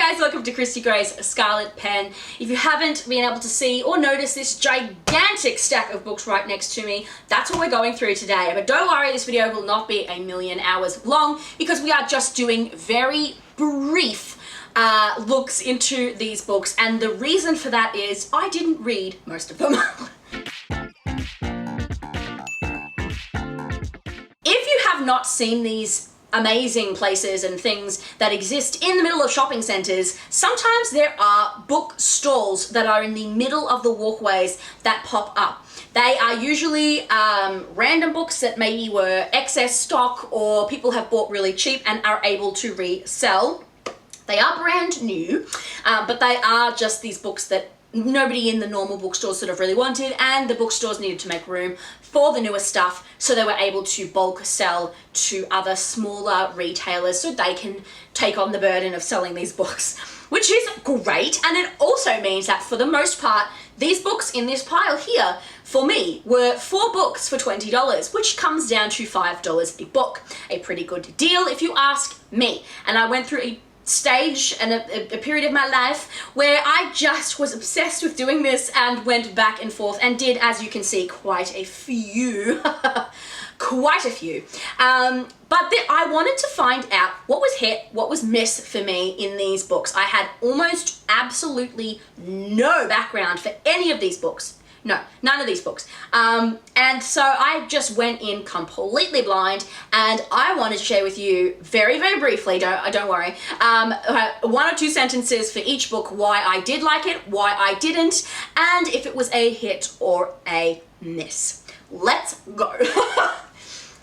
guys, welcome to Christy Gray's Scarlet Pen. If you haven't been able to see or notice this gigantic stack of books right next to me, that's what we're going through today. But don't worry, this video will not be a million hours long because we are just doing very brief looks into these books, and the reason for that is I didn't read most of them. If you have not seen these amazing places and things that exist in the middle of shopping centers, sometimes there are book stalls that are in the middle of the walkways that pop up. They are usually random books that maybe were excess stock or people have bought really cheap and are able to resell. They are brand new, but they are just these books that nobody in the normal bookstores sort of really wanted, and the bookstores needed to make room for the newer stuff, so they were able to bulk sell to other smaller retailers so they can take on the burden of selling these books, which is great. And it also means that for the most part, these books in this pile here, for me, were 4 books for $20, which comes down to $5 a book. A pretty good deal if you ask me. And I went through a stage and a period of my life where I just was obsessed with doing this and went back and forth and did, as you can see, quite a few. Quite a few. But I wanted to find out what was hit, what was miss for me in these books. I had almost absolutely no background for any of these books. No, none of these books. And so I just went in completely blind, and I wanted to share with you very, very briefly, don't worry, 1 or 2 sentences for each book, why I did like it, why I didn't, and if it was a hit or a miss. Let's go.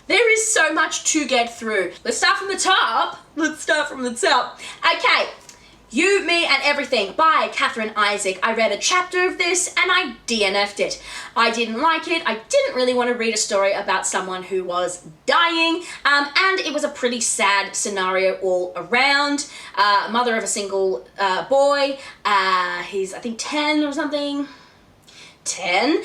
There is so much to get through. Let's start from the top. Okay. You, Me and Everything by Katherine Isaac. I read a chapter of this and I DNF'd it. I didn't like it. I didn't really want to read a story about someone who was dying, and it was a pretty sad scenario all around. Mother of a single boy. He's, I think, 10 or something. 10.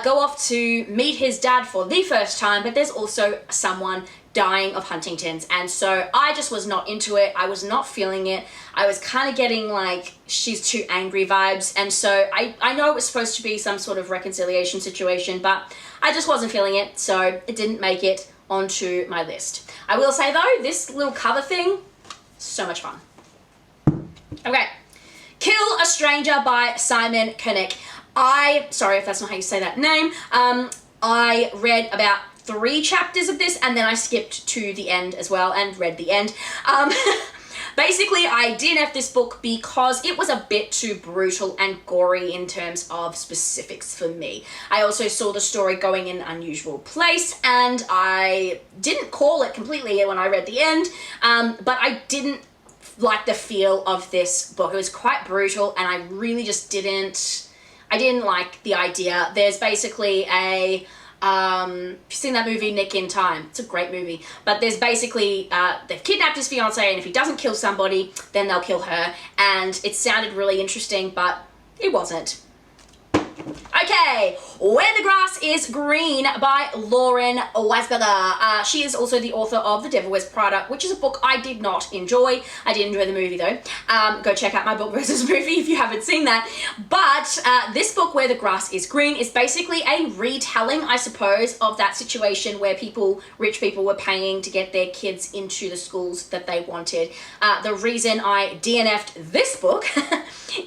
Go off to meet his dad for the first time, but there's also someone dying of Huntington's, and so I just was not into it. I was not feeling it. I was kind of getting like she's too angry vibes, and so I know it was supposed to be some sort of reconciliation situation, but I just wasn't feeling it, so it didn't make it onto my list. I will say though, this little cover thing, so much fun. Okay, Kill a Stranger by Simon Koenig. Sorry if that's not how you say that name. I read about 3 chapters of this, and then I skipped to the end as well and read the end. Basically, I DNF'd this book because it was a bit too brutal and gory in terms of specifics for me. I also saw the story going in an unusual place, and I didn't call it completely when I read the end, but I didn't like the feel of this book. It was quite brutal, and I really just didn't like the idea. There's basically a you've seen that movie Nick in Time. It's a great movie. But there's basically, they've kidnapped his fiance, and if he doesn't kill somebody, then they'll kill her. And it sounded really interesting, but it wasn't. Okay, Where the Grass is Green by Lauren Weisberger. She is also the author of The Devil Wears Prada, which is a book I did not enjoy. I did enjoy the movie though. Go check out my book versus movie if you haven't seen that. But this book, Where the Grass is Green, is basically a retelling, I suppose, of that situation where rich people were paying to get their kids into the schools that they wanted. The reason I DNF'd this book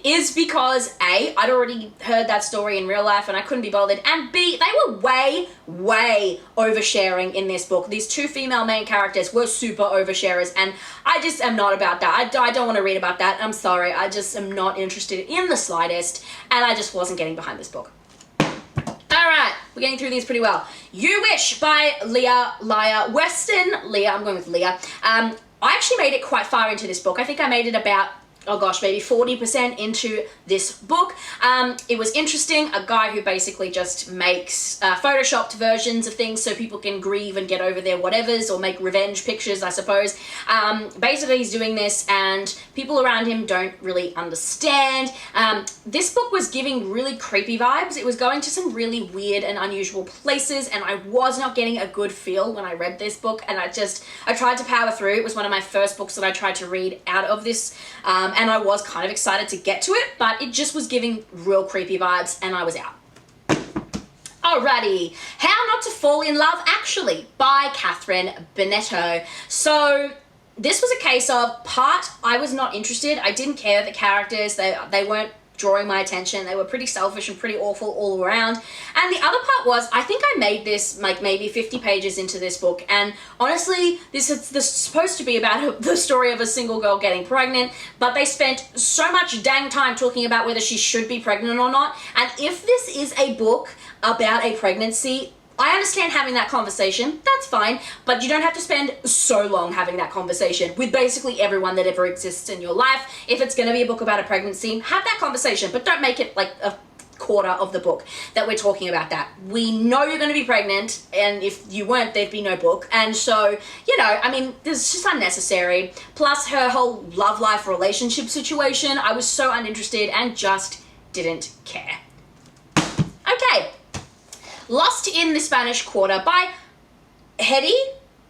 is because A, I'd already heard that story in real life and I couldn't be bothered, and B, they were way oversharing in this book. These 2 female main characters were super oversharers, and I just am not about that. I don't want to read about that. I'm sorry. I just am not interested in the slightest, and I just wasn't getting behind this book. Alright, we're getting through these pretty well. You Wish by Leah Weston. Leah, I'm going with Leah. I actually made it quite far into this book. I think I made it about, oh gosh, maybe 40% into this book. It was interesting. A guy who basically just makes photoshopped versions of things so people can grieve and get over their whatevers, or make revenge pictures, I suppose. Basically, he's doing this and people around him don't really understand. This book was giving really creepy vibes. It was going to some really weird and unusual places, and I was not getting a good feel when I read this book, and I tried to power through. It was one of my first books that I tried to read out of this and I was kind of excited to get to it, but it just was giving real creepy vibes, and I was out. Alrighty, How Not to Fall in Love Actually by Catherine Bonetto. So this was a case of part I was not interested. I didn't care the characters. They weren't drawing my attention. They were pretty selfish and pretty awful all around. And the other part was, I think I made this like maybe 50 pages into this book, and honestly, this is supposed to be about the story of a single girl getting pregnant, but they spent so much dang time talking about whether she should be pregnant or not. And if this is a book about a pregnancy, I understand having that conversation, that's fine, but you don't have to spend so long having that conversation with basically everyone that ever exists in your life. If it's going to be a book about a pregnancy, have that conversation, but don't make it like a quarter of the book that we're talking about that. We know you're going to be pregnant, and if you weren't, there'd be no book. And so, you know, I mean, this is just unnecessary. Plus her whole love life relationship situation, I was so uninterested and just didn't care. Okay. Lost in the Spanish Quarter by Hetty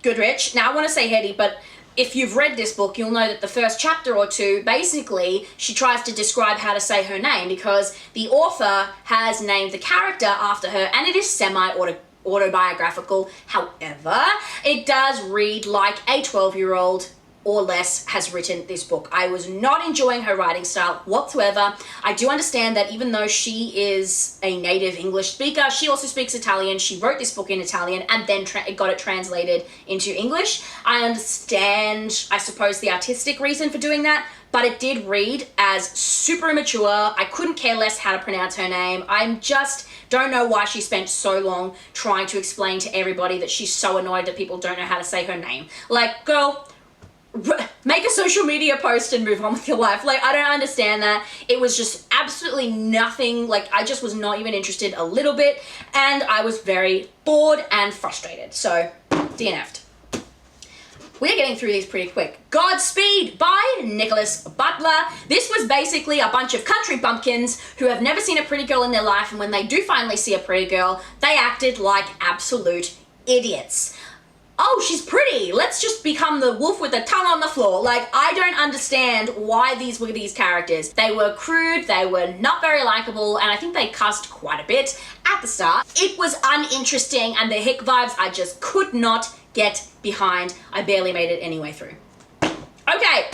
Goodrich. Now, I want to say Hetty, but if you've read this book, you'll know that the first chapter or two, basically, she tries to describe how to say her name because the author has named the character after her, and it is semi-autobiographical. However, it does read like a 12-year-old or less has written this book. I was not enjoying her writing style whatsoever. I do understand that even though she is a native English speaker, she also speaks Italian. She wrote this book in Italian and then got it translated into English. I understand, I suppose, the artistic reason for doing that, but it did read as super immature. I couldn't care less how to pronounce her name. I'm just don't know why she spent so long trying to explain to everybody that she's so annoyed that people don't know how to say her name. Like, girl, make a social media post and move on with your life. Like, I don't understand that. It was just absolutely nothing. Like, I just was not even interested a little bit, and I was very bored and frustrated. So, DNF'd. We're getting through these pretty quick. Godspeed by Nicholas Butler. This was basically a bunch of country bumpkins who have never seen a pretty girl in their life, and when they do finally see a pretty girl, they acted like absolute idiots. Oh, she's pretty. Let's just become the wolf with the tongue on the floor. Like, I don't understand why these were these characters. They were crude, they were not very likable, and I think they cussed quite a bit at the start. It was uninteresting, and the hick vibes I just could not get behind. I barely made it any way through. Okay.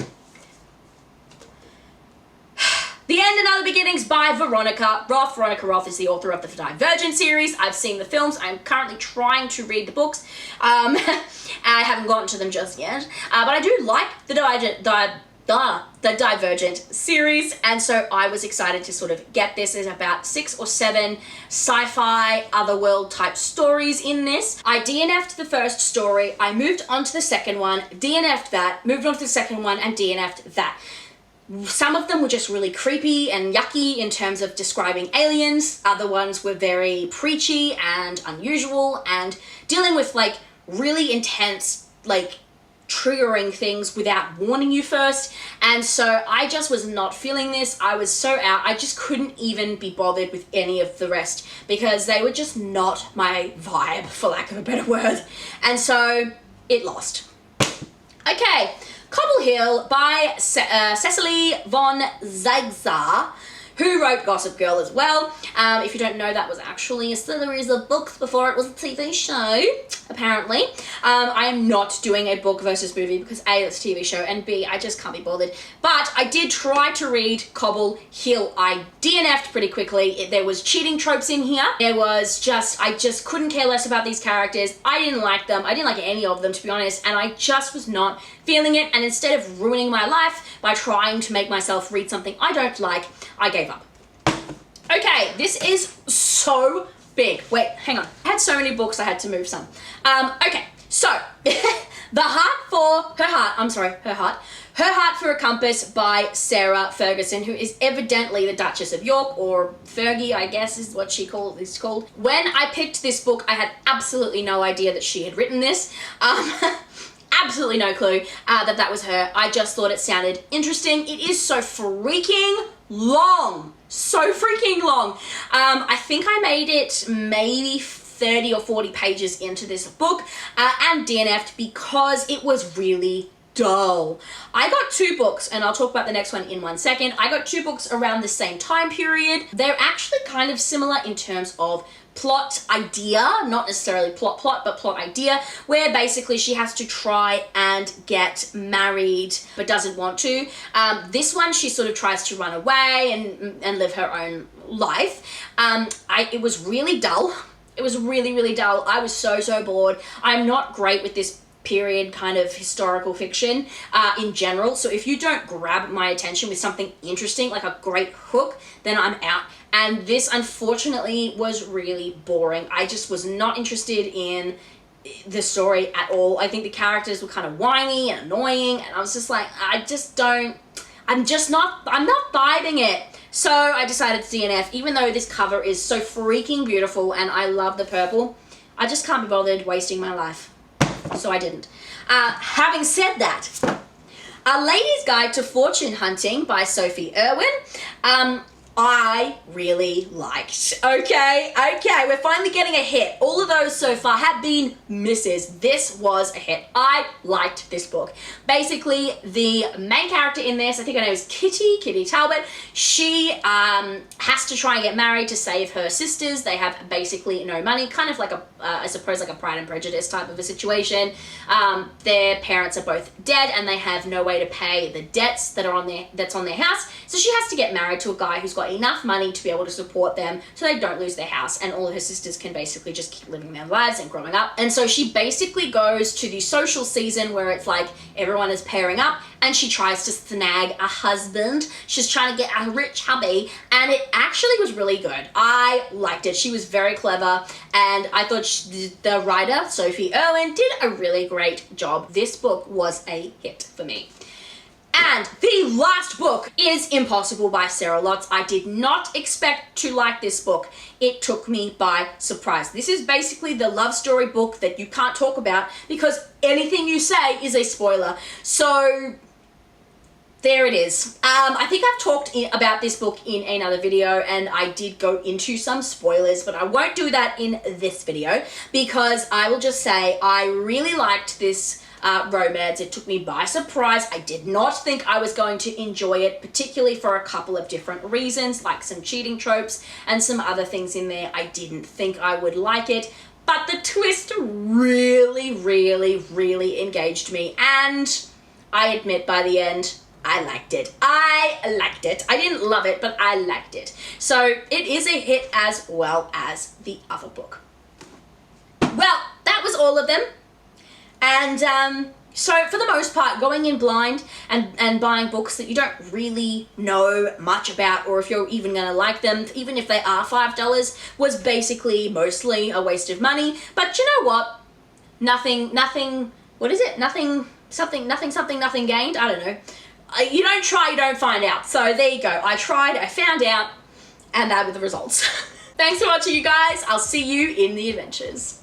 The End and Other Beginnings by Veronica Roth. Veronica Roth is the author of the Divergent series. I've seen the films. I'm currently trying to read the books. I haven't gotten to them just yet. But I do like the Divergent series, and so I was excited to sort of get this. There's about 6 or 7 sci-fi, otherworld type stories in this. I DNF'd the first story. I moved on to the second one, DNF'd that, moved on to the second one, and DNF'd that. Some of them were just really creepy and yucky in terms of describing aliens. Other ones were very preachy and unusual and dealing with like really intense, like triggering things without warning you first. And so I just was not feeling this. I was so out. I just couldn't even be bothered with any of the rest because they were just not my vibe, for lack of a better word. And so it lost. Okay. Cobble Hill by Cecily von Zaigzar, who wrote Gossip Girl as well. If you don't know, that was actually a series of books before it was a TV show, apparently. I am not doing a book versus movie because A, it's a TV show, and B, I just can't be bothered. But I did try to read Cobble Hill. I DNF'd pretty quickly. There was cheating tropes in here. There was just, I just couldn't care less about these characters. I didn't like them. I didn't like any of them, to be honest, and I just was not feeling it. And instead of ruining my life by trying to make myself read something I don't like, I gave up. Okay, this is so big. Wait, hang on. I had so many books, I had to move some. Okay, so Her Heart for a Compass by Sarah Ferguson, who is evidently the Duchess of York, or Fergie, I guess is what she is called. When I picked this book, I had absolutely no idea that she had written this. Absolutely no clue that was her. I just thought it sounded interesting. It is so freaking long. So freaking long. I think I made it maybe 30 or 40 pages into this book and DNF'd because it was really dull. I got 2 books, and I'll talk about the next one in 1 second. I got 2 books around the same time period. They're actually kind of similar in terms of plot idea, not necessarily plot, but plot idea, where basically she has to try and get married but doesn't want to. This one, she sort of tries to run away and live her own life. It was really dull. It was really, really dull. I was so bored. I'm not great with this period kind of historical fiction in general. So if you don't grab my attention with something interesting, like a great hook, then I'm out. And this, unfortunately, was really boring. I just was not interested in the story at all. I think the characters were kind of whiny and annoying, and I was just like, I'm not vibing it. So I decided to DNF, even though this cover is so freaking beautiful and I love the purple. I just can't be bothered wasting my life. So I didn't. Having said that, A Lady's Guide to Fortune Hunting by Sophie Irwin, I really liked. Okay, we're finally getting a hit. All of those so far have been misses. This was a hit. I liked this book. Basically, the main character in this, I think her name is Kitty Talbot, she has to try and get married to save her sisters. They have basically no money, kind of like I suppose like a Pride and Prejudice type of a situation. Their parents are both dead and they have no way to pay the debts that's on their house. So she has to get married to a guy who's got enough money to be able to support them so they don't lose their house, and all of her sisters can basically just keep living their lives and growing up. And so she basically goes to the social season where it's like everyone is pairing up and she tries to snag a husband. She's trying to get a rich hubby, and it actually was really good. I liked it. She was very clever, and I thought the writer, Sophie Irwin, did a really great job. This book was a hit for me. And the last book is Impossible by Sarah Lotz. I did not expect to like this book. It took me by surprise. This is basically the love story book that you can't talk about because anything you say is a spoiler. So there it is. I think I've talked about this book in another video, and I did go into some spoilers, but I won't do that in this video because I will just say I really liked this romance. It took me by surprise. I did not think I was going to enjoy it, particularly for a couple of different reasons, like some cheating tropes and some other things in there. I didn't think I would like it, but the twist really, really, really engaged me, and I admit by the end, I liked it. I liked it. I didn't love it, but I liked it. So it is a hit as well as the other book. Well, that was all of them. And so for the most part, going in blind and buying books that you don't really know much about, or if you're even going to like them, even if they are $5, was basically mostly a waste of money. But you know what? Nothing, what is it? Nothing gained? I don't know. You don't try, you don't find out. So there you go. I tried, I found out, and that were the results. Thanks for watching, you guys. I'll see you in the adventures.